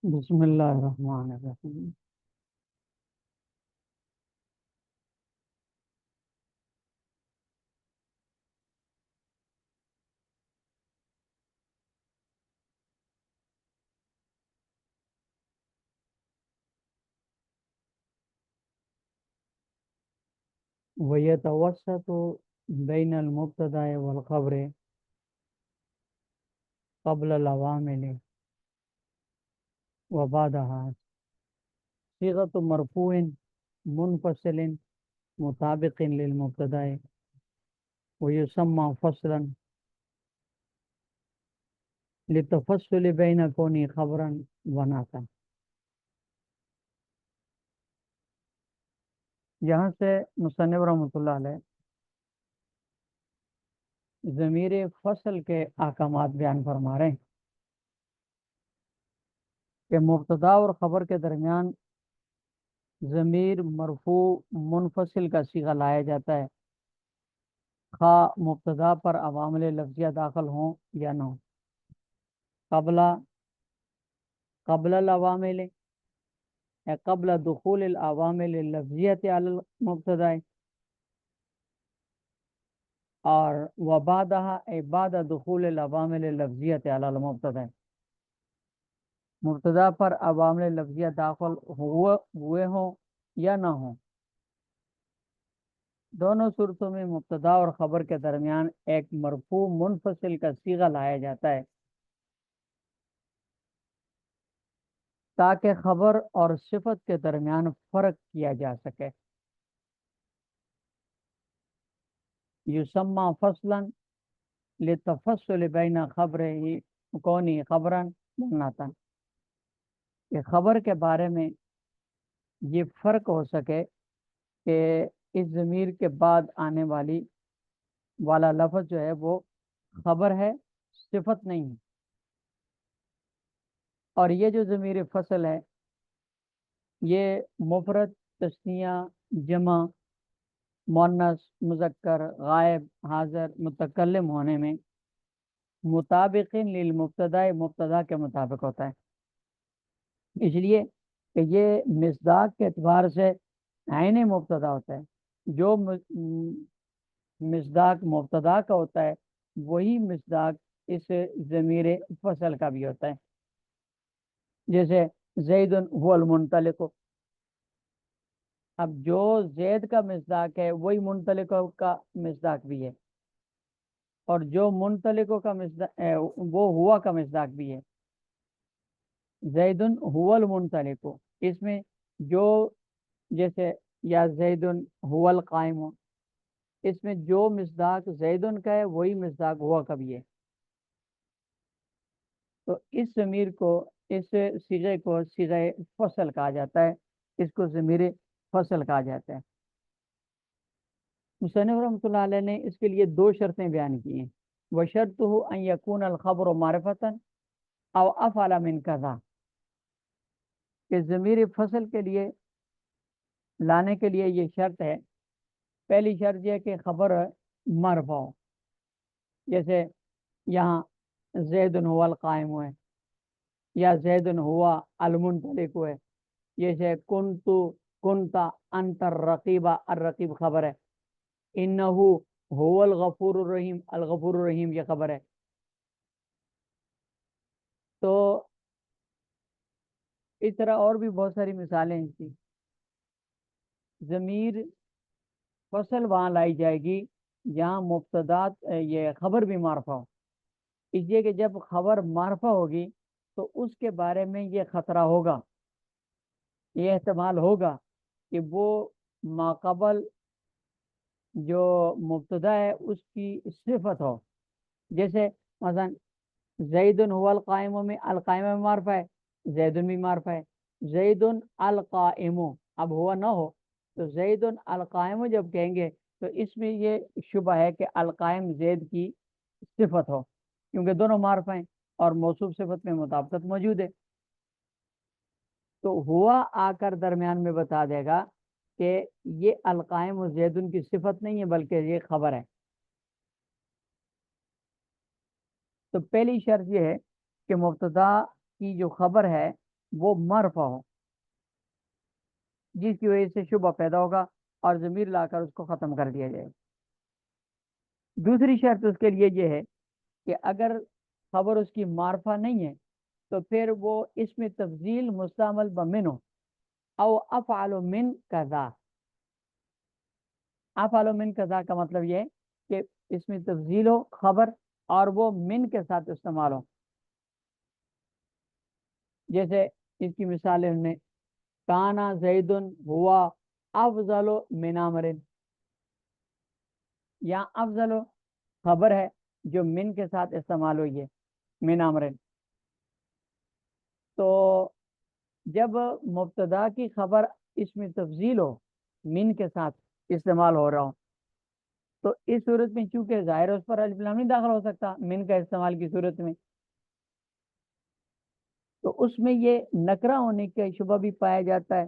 بسم اللہ الرحمن الرحیم۔ وَيَتَوَسَّطُ بَيْنَ الْمُبْتَدَإِ وَالْخَبْرِ قبل العوامل وبعدها صيغة مرفوع منفصل مطابق للمبتدأ ويسمى فصلا للتفصل بين كونه خبرا ونعتا۔ یہاں سے مصنف رحمۃ اللہ علیہ ضمیر فصل کے احکامات بیان فرما رہے ہیں کہ مبتدا اور خبر کے درمیان ضمیر مرفوع منفصل کا صیغہ لایا جاتا ہے، خواہ مبتدا پر عوامل لفظیہ داخل ہوں یا نہ ہوں۔ قبل العوامل یا قبل دخول العوامل اللفظیت علی المبتدا، اور وبعدها بعد دخول العوامل اللفظیت علی المبتدا، مبتدا پر عوامل لفظیہ داخل ہوئے ہوں یا نہ ہوں۔ دونوں صورتوں میں مبتدا اور خبر کے درمیان ایک مرفوع منفصل کا صیغہ لایا جاتا ہے تاکہ خبر اور صفت کے درمیان فرق کیا جا سکے۔ یسمى فصلا للتفصل بین خبرہ کونی خبرا بناتا، کہ خبر کے بارے میں یہ فرق ہو سکے کہ اس ضمیر کے بعد آنے والا لفظ جو ہے وہ خبر ہے، صفت نہیں ہے۔ اور یہ جو ضمیر فصل ہے یہ مفرد، تثنیہ، جمع، مؤنث، مذکر، غائب، حاضر، متکلم ہونے میں مطابق للمبتدا، مبتدا کے مطابق ہوتا ہے، اس لیے کہ یہ مصداق کے اعتبار سے عین مبتدا ہوتا ہے۔ جو مصداق مبتدا کا ہوتا ہے وہی مصداق اس ضمیر فصل کا بھی ہوتا ہے۔ جیسے زید هو المنطلق، اب جو زید کا مصداق ہے وہی منطلق کا مصداق بھی ہے، اور جو منطلق کا مصداق وہ ہوا کا مصداق بھی ہے۔ زید هو المنطلق، اس میں جو جیسے یا زید هو القائم، اس میں جو مصداق زید کا ہے وہی مصداق ہوا کا بھی ہے۔ تو اس ضمیر کو، اس صیغے کو صیغہ فصل کہا جاتا ہے، اس کو ضمیر فصل کہا جاتا ہے۔ مصنف رحمۃ اللہ علیہ نے اس کے لیے دو شرطیں بیان کی ہیں۔ وَشَرْطُهُ أَن يَكُونَ الْخَبْرُ مَعْرِفَةً أَوْ أَفْعَلَ مِنْ كَذَا، کہ ضمیر فصل کے لیے لانے کے لیے یہ شرط ہے، پہلی شرط یہ کہ خبر معرفہ ہو، جیسے یہاں زید هو القائم ہے یا زید هو المنطلق ہے، جیسے کنتا انت الرقیب، الرقیب خبر ہے، انہو هو الغفور الرحیم، الغفور الرحیم یہ خبر ہے۔ تو اس طرح اور بھی بہت ساری مثالیں ہیں کی۔ ضمیر فصل وہاں لائی جائے گی جہاں مبتدا یہ خبر بھی معرفہ ہو، اس لیے کہ جب خبر معرفہ ہوگی تو اس کے بارے میں یہ خطرہ ہوگا، یہ احتمال ہوگا کہ وہ ماقبل جو مبتدا ہے اس کی صفت ہو۔ جیسے مثلا زید هو القائم میں القائم میں معرفہ ہے، زید بھی معرفہ ہے، زید القائم، اب ہوا نہ ہو تو زید القائم جب کہیں گے تو اس میں یہ شبہ ہے کہ القائم زید کی صفت ہو، کیونکہ دونوں معرفہ ہیں اور موصوف صفت میں مطابقت موجود ہے۔ تو ہوا آ کر درمیان میں بتا دے گا کہ یہ القائم و زیدن کی صفت نہیں ہے بلکہ یہ خبر ہے۔ تو پہلی شرط یہ ہے کہ مبتدا کی جو خبر ہے وہ مرفع ہو، جس کی وجہ سے شبہ پیدا ہوگا اور ضمیر لا کر اس کو ختم کر دیا جائے۔ دوسری شرط اس کے لیے یہ ہے کہ اگر خبر اس کی معرفہ نہیں ہے تو پھر وہ اس میں تفضیل مستعمل بمن ہو، او افعل من کذا۔ افعل من کذا کا مطلب یہ ہے کہ اس میں تفضیل ہو خبر اور وہ من کے ساتھ استعمال ہو۔ جیسے اس کی مثالیں نے کانا زید ہوا افضل من عمر، یا افضل خبر ہے جو من کے ساتھ استعمال ہوئی ہے، من عمر۔ تو جب مبتدا کی خبر اس میں تفضیل ہو، من کے ساتھ استعمال ہو رہا ہو، تو اس صورت میں چونکہ ظاہر اس پر الف لام نہیں داخل ہو سکتا من کا استعمال کی صورت میں، تو اس میں یہ نکرہ ہونے کا شبہ بھی پایا جاتا ہے،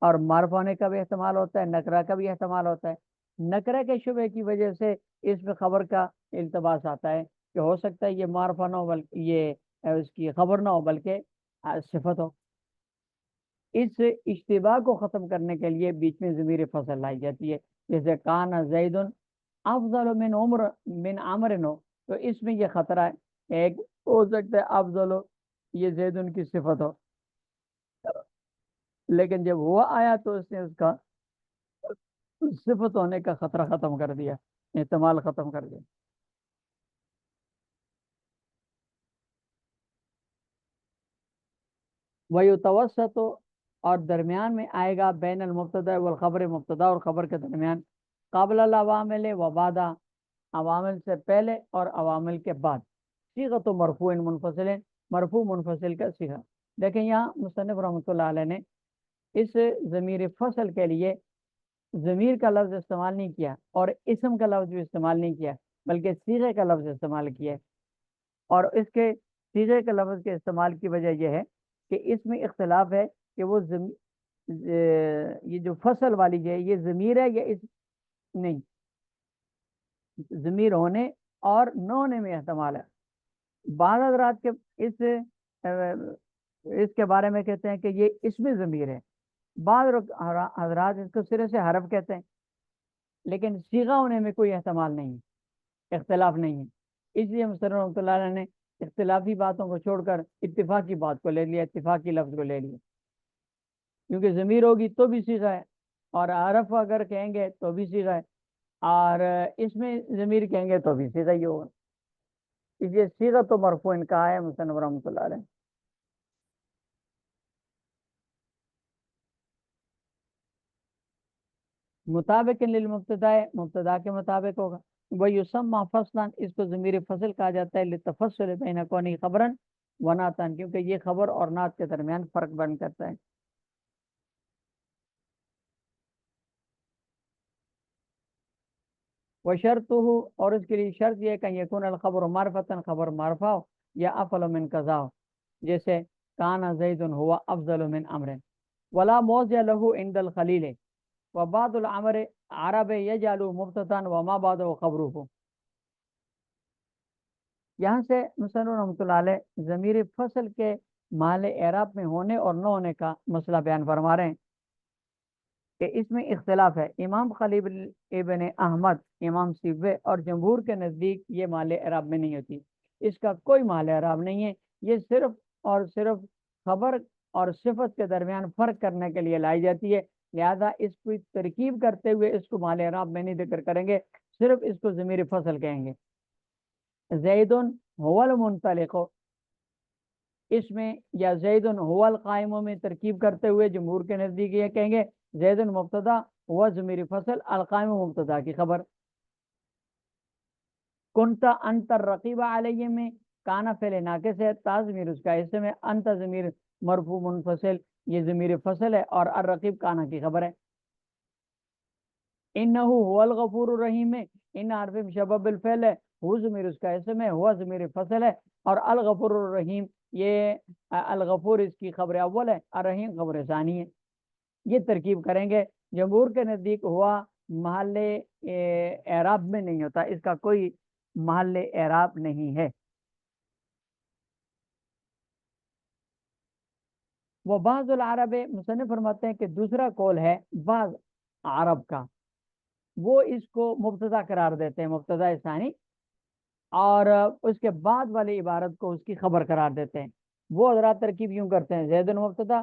اور معرف ہونے کا بھی احتمال ہوتا ہے، نکرہ کا بھی احتمال ہوتا ہے۔ نکرہ کے شبے کی وجہ سے اس میں خبر کا التباس آتا ہے کہ ہو سکتا ہے یہ معرفہ نہ ہو بلکہ یہ اس کی خبر نہ ہو بلکہ صفت ہو۔ اس اشتباہ کو ختم کرنے کے لیے بیچ میں ضمیر فصل لائی جاتی ہے، جیسے کان زید افضل من عمر من عمر ہو، تو اس میں یہ خطرہ ہے، ایک ہو سکتا ہے افضل ہو یہ زید کی صفت ہو، لیکن جب ہوا آیا تو اس نے اس کا صفت ہونے کا خطرہ ختم کر دیا، احتمال ختم کر دیا۔ وَيُتَوَسَّطُ، اور درمیان میں آئے گا بین المبتدا والخبر، مبتدا اور خبر کے درمیان، قابل العوامل و بعدا، عوامل سے پہلے اور عوامل کے بعد، صیغۃ مرفوع منفصل، مرفوع منفصل کا صیغہ۔ دیکھیں یہاں مصنف رحمۃ اللہ علیہ نے اس ضمیر فصل کے لیے ضمیر کا لفظ استعمال نہیں کیا اور اسم کا لفظ بھی استعمال نہیں کیا، بلکہ صیغے کا لفظ استعمال کیا ہے۔ اور اس کے صیغے کے لفظ کے استعمال کی وجہ یہ ہے کہ اس میں اختلاف ہے کہ وہ یہ جو فصل والی ہے یہ ضمیر ہے یا اس نہیں، ضمیر ہونے اور نہ ہونے میں احتمال ہے۔ بعض حضرات کے اس کے بارے میں کہتے ہیں کہ یہ اس میں ضمیر ہے، بعض حضرات اس کو سرے سے حرف کہتے ہیں، لیکن صیغہ ہونے میں کوئی احتمال نہیں ہے، اختلاف نہیں ہے۔ اس لیے مصنف رحمۃ اللہ علیہ نے اختلافی باتوں کو چھوڑ کر اتفاقی بات کو لے لیا، اتفاقی لفظ کو لے لیا، کیونکہ ضمیر ہوگی تو بھی صیغہ ہے، اور عرف اگر کہیں گے تو بھی صیغہ ہے، اور اس میں ضمیر کہیں گے تو بھی صیغہ ہی ہوگا۔ اس لیے صیغہ تو مرفوع ان کا ہے مصنف رحمۃ اللہ علیہ۔ مطابق للمبتدا، مبتدا کے مطابق ہوگا۔ وَيُسَمَّى فَصْلًا، اس کو ضمیر فصل کہا جاتا ہے، لِلتَّفَصُّلِ بَيْنَ كَوْنِهِ خَبْرًا وَنَعْتًا، کیونکہ یہ خبر اور نعت کے درمیان فرق بن کرتا ہے۔ وَشَرْطُهُ، اور اس کے لیے شرط یہ ہے کہ يكون الخبر معرفة، خبر معرفہ ہو، یا افضل من قضا ہو، جیسے کان زید هو افضل من عمر، ولا موضع له عند الخلیل، وبعض العمر عرب يجعل مبتدا وما بعده خبره۔ یہاں سے مصنف رحمۃ اللہ علیہ ضمیر فصل کے محل اعراب میں ہونے اور نہ ہونے کا مسئلہ بیان فرما رہے ہیں کہ اس میں اختلاف ہے۔ امام خلیل ابن احمد، امام سیبوی اور جمہور کے نزدیک یہ محل اعراب میں نہیں ہوتی، اس کا کوئی محل اعراب نہیں ہے، یہ صرف اور صرف خبر اور صفت کے درمیان فرق کرنے کے لیے لائی جاتی ہے، لہذا اس کو ترکیب کرتے ہوئے اس کو محل اعراب میں نہیں ذکر کریں گے، صرف اس کو ضمیر فصل کہیں گے۔ زید هو المنطلق، اس میں یا زید هو القائم میں ترکیب کرتے ہوئے جمہور کے نزدیک یہ کہیں گے زید مبتدا ہوا ضمیر فصل، القائم مبتدا کی خبر۔ کنتا انت الرقیب علیہ میں کانا فعل ناقص ہے، تا ضمیر اس کا اسم ہے، انت ضمیر مرفوع منفصل یہ ضمیر فصل ہے، اور الرقیب کانا کی خبر ہے۔ انہ هو الغفور الرحیم میں ان حرف مشبہ بالفعل ہے، ہو ضمیر اس کا اسم ہے، ہوا ضمیر فصل ہے، اور الغفور الرحیم یہ الغفور اس کی خبر اول ہے، الرحیم خبر ثانی ہے۔ یہ ترکیب کریں گے، جمہور کے نزدیک ہوا محل اعراب میں نہیں ہوتا، اس کا کوئی محل اعراب نہیں ہے۔ وہ بعض العرب، مصنف فرماتے ہیں کہ دوسرا قول ہے بعض عرب کا، وہ اس کو مبتدا قرار دیتے ہیں، مبتدا ثانی، اور اس کے بعد والی عبارت کو اس کی خبر قرار دیتے ہیں۔ وہ حضرات ترکیب یوں کرتے ہیں، زید المبتدا،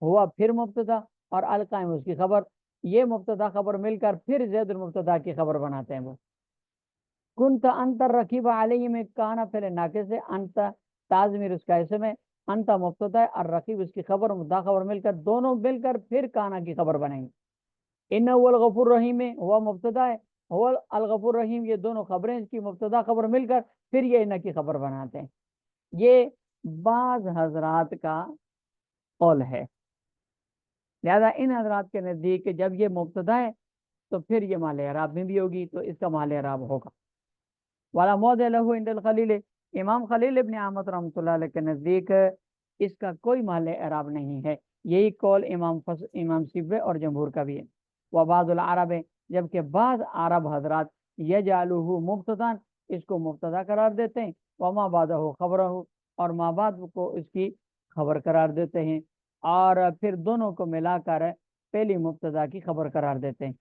ہوا پھر مبتدا، اور القائم اس کی خبر، یہ مبتدا خبر مل کر پھر زید المبتدا کی خبر بناتے ہیں وہ۔ کنت انت رکیب علیہ میں کانا پہلے ناقص ہے، انت تازمیر اس کا اسم ہے، انت مبتدا ہے، اور رقیب اس کی خبر، مبتدا خبر مل کر دونوں مل کر پھر کانا کی خبر بنیں گے۔ ان الغفور الرحیم میں ہوا مبتدا ہے، ہوا الغفور الرحیم، یہ دونوں خبریں اس کی مبتدا خبر مل کر پھر یہ ان کی خبر بناتے ہیں۔ یہ بعض حضرات کا قول ہے، لہذا ان حضرات کے نزدیک کہ جب یہ مبتدا ہے تو پھر یہ مال اعراب میں بھی ہوگی، تو اس کا مال اعراب ہوگا۔ والا موضع لہو عند الخلیل، امام خلیل ابن احمد رحمۃ اللہ علیہ کے نزدیک اس کا کوئی مال اعراب نہیں ہے، یہی قول امام سبوی اور جمہور کا بھی ہے۔ وبعض العرب، جبکہ بعض عرب حضرات یجعلہ مبتدا، اس کو مبتدا قرار دیتے ہیں، وما بعدہ خبرہ، اور ما بعد کو اس کی خبر قرار دیتے ہیں، اور پھر دونوں کو ملا کر پہلی مبتدا کی خبر قرار دیتے ہیں۔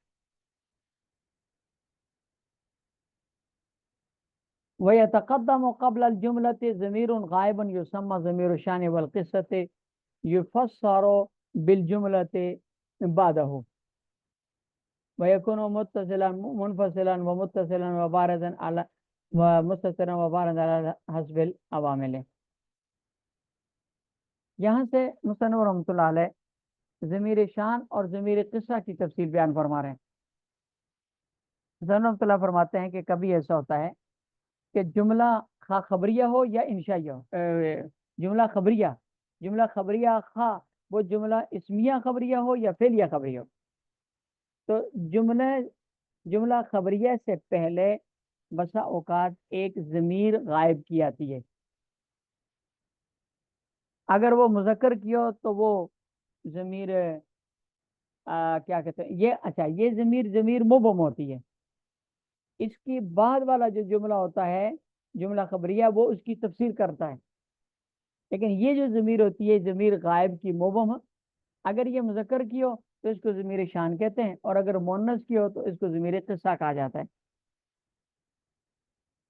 ويتقدم قبل الجملة ضمير غائب يسمى ضمير الشان والقصة يفسر بالجملة بعده، ويكون متصلا منفصلا ومتصلا وبارزا على ومستترا وبارزا على حسب العوامل۔ یہاں سے مصنف رحمۃ اللہ علیہ ضمیر شان اور ضمیر قصہ کی تفصیل بیان فرما رہے ہیں۔ مصنف رحمۃ اللہ فرماتے ہیں کہ کبھی ایسا ہوتا ہے کہ جملہ خبریہ ہو یا انشائیہ ہو، جملہ خبریہ خواہ وہ جملہ اسمیہ خبریہ ہو یا فعلیہ خبریہ ہو، تو جملہ خبریہ سے پہلے بسا اوقات ایک ضمیر غائب کی آتی ہے، اگر وہ مذکر کی ہو تو وہ ضمیر کیا کہتے ہیں یہ ضمیر مبہم ہوتی ہے، اس کی بعد والا جو جملہ ہوتا ہے جملہ خبریہ وہ اس کی تفسیر کرتا ہے، لیکن یہ جو ضمیر ہوتی ہے ضمیر غائب کی مبہم، اگر یہ مذکر کی ہو تو اس کو ضمیر شان کہتے ہیں، اور اگر مؤنث کی ہو تو اس کو ضمیر قصہ کہا جاتا ہے۔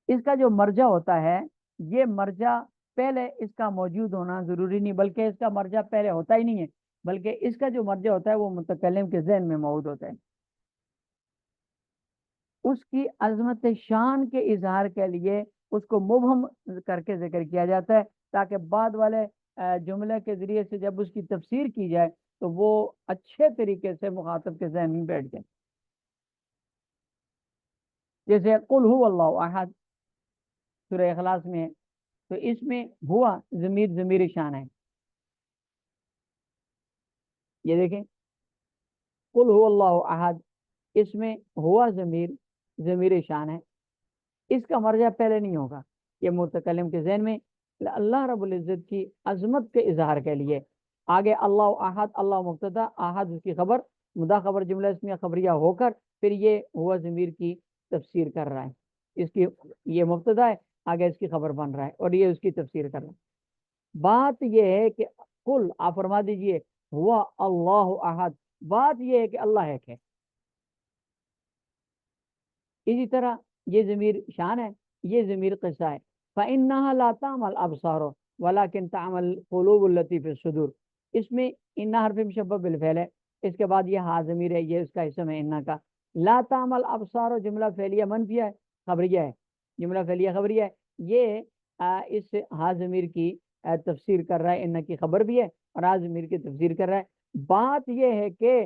اس کا جو مرجع ہوتا ہے، یہ مرجع پہلے اس کا موجود ہونا ضروری نہیں، بلکہ اس کا مرجع پہلے ہوتا ہی نہیں ہے، بلکہ اس کا جو مرجع ہوتا ہے وہ متکلم کے ذہن میں موجود ہوتا ہے، اس کی عظمت شان کے اظہار کے لیے اس کو مبہم کر کے ذکر کیا جاتا ہے، تاکہ بعد والے جملے کے ذریعے سے جب اس کی تفسیر کی جائے تو وہ اچھے طریقے سے مخاطب کے ذہن میں بیٹھ جائے۔ جیسے قل هو اللہ احد سورہ اخلاص میں ہے، تو اس میں ہوا ضمیر شان ہے، یہ دیکھیں قل هو اللہ احد، اس میں ہوا ضمیر شان ہے، اس کا مرجع پہلے نہیں ہوگا، یہ متکلم کے ذہن میں اللہ رب العزت کی عظمت کے اظہار کے لیے آگے اللہ احد، اللہ مبتدا، احد اس کی خبر، مدا خبر جملہ اسمیہ خبریہ ہو کر پھر یہ ہوا ضمیر کی تفسیر کر رہا ہے، اس کی یہ مبتدا ہے، آگے اس کی خبر بن رہا ہے اور یہ اس کی تفسیر کر رہا ہے۔ بات یہ ہے کہ قل، آپ فرما دیجئے ہوا اللہ احد، بات یہ ہے کہ اللہ ایک ہے۔ اسی طرح یہ ضمیر شان ہے، یہ ضمیر قصہ ہے، فَإِنَّهَا لَا تَعْمَى الْأَبْصَارُ وَلَكِنْ تَعْمَى الْقُلُوبُ الَّتِي فِي الصُّدُورِ، اس میں ان حرف مشبہ بالفعل ہے، اس کے بعد یہ ہا ضمیر ہے، یہ اس کا اسم ہے ان کا، لا تعمل ابصار جملہ فعلیہ منفیہ ہے، خبریہ ہے، جملہ فعلیہ خبریہ ہے، یہ اس ہا ضمیر کی تفسیر کر رہا ہے، ان کی خبر بھی ہے اور ہا ضمیر کی تفسیر کر رہا ہے۔ بات یہ ہے کہ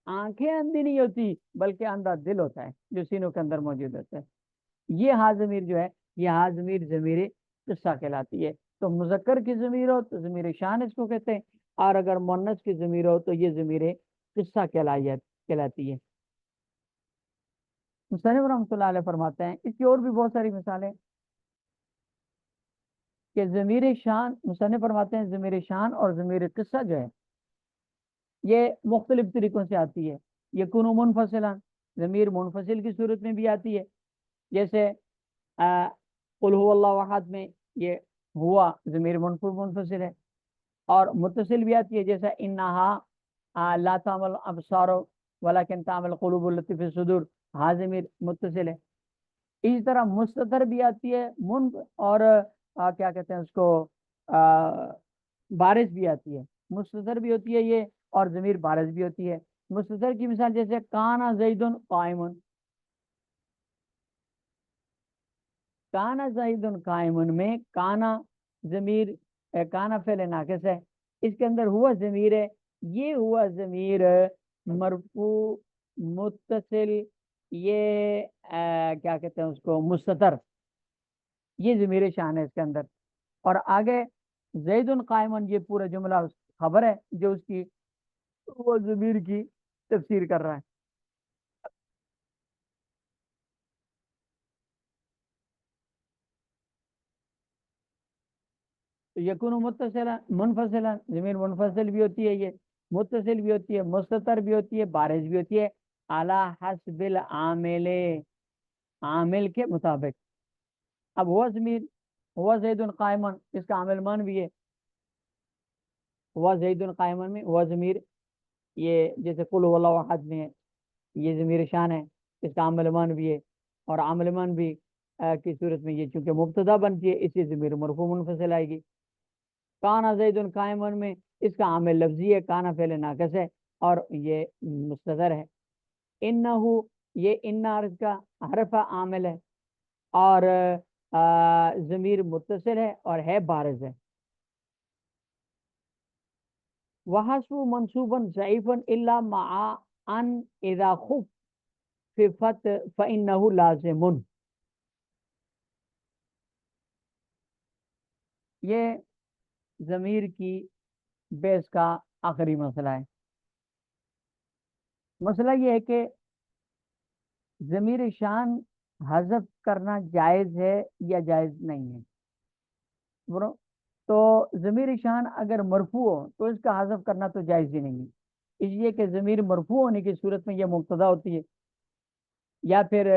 آنکھیں اندھی نہیں ہوتی بلکہ اندھا دل ہوتا ہے جو سینوں کے اندر موجود ہوتا ہے، یہ ہا ضمیر جو ہے یہ ہا ضمیر ضمیر قصہ کہلاتی ہے، تو مذکر کی ضمیر ہو تو ضمیر شان اس کو کہتے ہیں، اور اگر مؤنث کی ضمیر ہو تو یہ ضمیر قصہ کہلاتی ہے۔ مصنف رحمۃ اللہ علیہ فرماتے ہیں اس کی اور بھی بہت ساری مثالیں کہ ضمیر شان، مصنف فرماتے ہیں ضمیر شان اور ضمیر قصہ جو ہے یہ مختلف طریقوں سے آتی ہے، یکون منفصلا، ضمیر منفصل کی صورت میں بھی آتی ہے، جیسے قل هو اللہ احد میں یہ ہوا ضمیر منفصل ہے، اور متصل بھی آتی ہے، جیسا انہا لا تعمل ابصار ولکن تعمل قلوب التی فی الصدور، ہاں ضمیر متصل ہے۔ اسی طرح مستتر بھی آتی ہے، اور کیا کہتے ہیں اس کو، بارش بھی آتی ہے، مستتر بھی ہوتی ہے یہ، اور ضمیر بارش بھی ہوتی ہے۔ مستتر کی مثال جیسے کانا زیدن قائمن، کانا زیدن قائمن میں کانا ضمیر، کانا فعل ناقص ہے، اس کے اندر ہوا ضمیر ہے، یہ ہوا ضمیر مرفوع متصل، یہ کیا کہتے ہیں اس کو، مستتر، یہ ضمیر شان ہے اس کے اندر۔ اور آگے زید قائمن، یہ پورا جملہ خبر ہے جو اس کی وہ ضمیر کی تفسیر کر رہا ہے۔ تو یکون متصلا منفصلا، ضمیر منفصل بھی ہوتی ہے، یہ متصل بھی ہوتی ہے، مستتر بھی ہوتی ہے، بارز بھی ہوتی ہے، اعلی حسب العامل، عامل کے مطابق۔ اب ہوا ضمیر، ہوا زید قائمن، اس کا عامل مان بھی ہے، ہوا زید قائمن میں ہوا ضمیر، یہ جیسے قل هو اللہ احد میں ہے، یہ ضمیر شان ہے، اس کا عامل مان بھی ہے، اور عامل مان بھی کی صورت میں یہ چونکہ مبتدا بنتی ہے، اسی ضمیر مرفوع منفصل آئے گی۔ کانا زید قائمن میں اس کا عامل لفظی ہے، کانا فعل ناقص ہے، اور یہ مستتر ہے۔ انہو، یہ ان عرض کا حرف عامل ہے، اور ضمیر متصل ہے، اور ہے بارز ہے۔ وحسب منصوبا ضعیفا الا مع ان اذا خففت فانه لازم، یہ ضمیر کی بیس کا آخری مسئلہ ہے۔ مسئلہ یہ ہے کہ ضمیر شان حذف کرنا جائز ہے یا جائز نہیں ہے؟ برو تو ضمیر شان اگر مرفوع ہو تو اس کا حذف کرنا تو جائز ہی نہیں ہے، اس لیے کہ ضمیر مرفوع ہونے کی صورت میں یہ مبتدا ہوتی ہے، یا پھر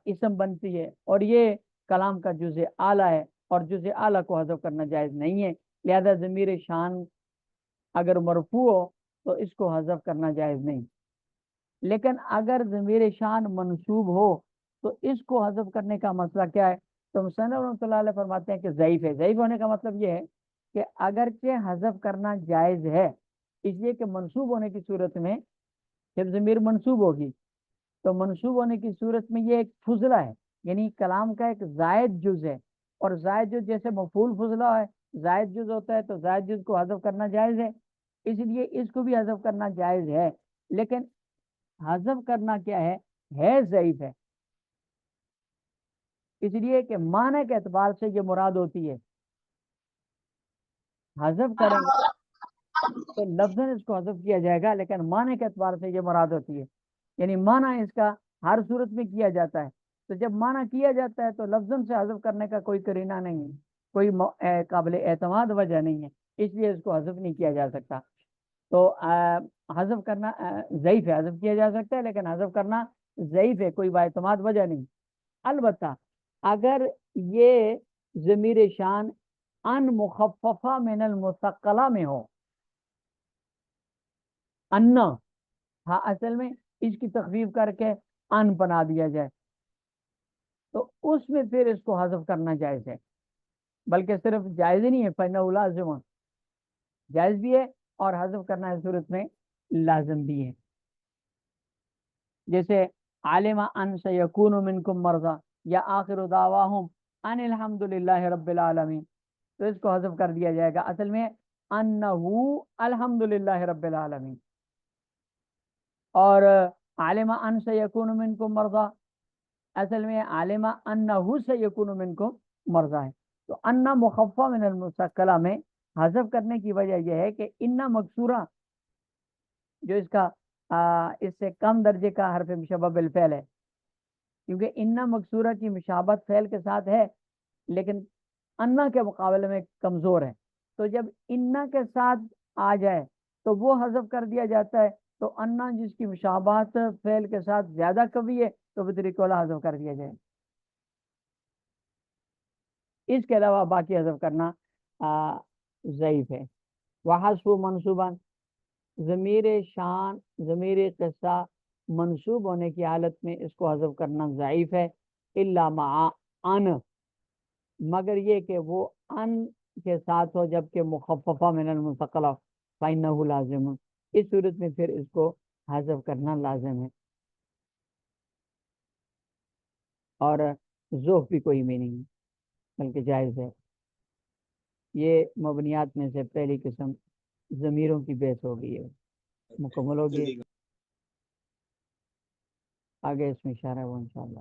اسم بنتی ہے، اور یہ کلام کا جزء اعلیٰ ہے، اور جزء اعلیٰ کو حذف کرنا جائز نہیں ہے، لہذا ضمیر شان اگر مرفوع ہو تو اس کو حذف کرنا جائز نہیں۔ لیکن اگر ضمیر شان منصوب ہو تو اس کو حذف کرنے کا مسئلہ کیا ہے؟ تو مصنف رحمۃ اللہ علیہ فرماتے ہیں کہ ضعیف ہے۔ ضعیف ہونے کا مطلب یہ ہے کہ اگرچہ حذف کرنا جائز ہے، اس لیے کہ منصوب ہونے کی صورت میں جب ضمیر منصوب ہوگی تو منصوب ہونے کی صورت میں یہ ایک فضلہ ہے، یعنی کلام کا ایک زائد جز ہے، اور زائد جز جیسے مفعول فضلہ ہے، زائد جز ہوتا ہے تو زائد جز کو حذف کرنا جائز ہے، اس لیے اس کو بھی حذف کرنا جائز ہے، لیکن حذف کرنا کیا ہے ضعیف ہے، اس لیے کہ معنی کے اعتبار سے یہ مراد ہوتی ہے، حذف کریں تو لفظاً اس کو حذف کیا جائے گا، لیکن معنی کے اعتبار سے یہ مراد ہوتی ہے، یعنی معنی اس کا ہر صورت میں کیا جاتا ہے، تو جب معنی کیا جاتا ہے تو لفظاً سے حذف کرنے کا کوئی قرینہ نہیں ہے، کوئی قابل اعتماد وجہ نہیں ہے، اس لیے اس کو حذف نہیں کیا جا سکتا۔ تو حذف کرنا ضعیف ہے، حذف کیا جا سکتا ہے لیکن حذف کرنا ضعیف ہے، کوئی باعتماد وجہ نہیں۔ البتہ اگر یہ ضمیر شان ان مخففہ من المثقلہ میں ہو، انا، ہاں اصل میں اس کی تخفیف کر کے ان بنا دیا جائے تو اس میں پھر اس کو حذف کرنا جائز ہے، بلکہ صرف جائز ہی نہیں ہے، فإنہ لازم، جائز بھی ہے اور حذف کرنا اس صورت میں لازم بھی ہے۔ جیسے عالم ان سیکون منکم مرضی، یا آخر دعواہم ان الحمد للہ رب العالمین، تو اس کو حذف کر دیا جائے گا، اصل میں انہو الحمد للہ رب العالمین۔ اور عالم ان سیکون منکم مرضی، اصل میں عالم انہو سیکون منکم مرضی ہے، تو انا مخفف من المثقلہ میں حذف کرنے کی وجہ یہ ہے کہ انا مکسورہ جو اس کا اس سے کم درجے کا حرف مشبہ بالفعل ہے، کیونکہ انا مکسورہ کی مشابہت فعل کے ساتھ ہے لیکن انا کے مقابلے میں کمزور ہے، تو جب انا کے ساتھ آ جائے تو وہ حذف کر دیا جاتا ہے، تو انا جس کی مشابہت فعل کے ساتھ زیادہ قوی ہے تو بطریق اولا حذف کر دیا جائے، اس کے علاوہ باقی حذف کرنا ضعیف ہے۔ وحذف منصوباً، ضمیر شان ضمیر قصہ منصوب ہونے کی حالت میں اس کو حذف کرنا ضعیف ہے، الا مع ان، مگر یہ کہ وہ ان کے ساتھ ہو جبکہ مخففہ من المثقلہ فإنہ لازم، اس صورت میں پھر اس کو حذف کرنا لازم ہے، اور ذوف بھی کوئی میں نہیں بلکہ جائز ہے۔ یہ مبنیات میں سے پہلی قسم ضمیروں کی بحث ہو گئی ہے، مکمل ہو گئی۔ آگے اس میں اشارہ ہے وہ انشاءاللہ۔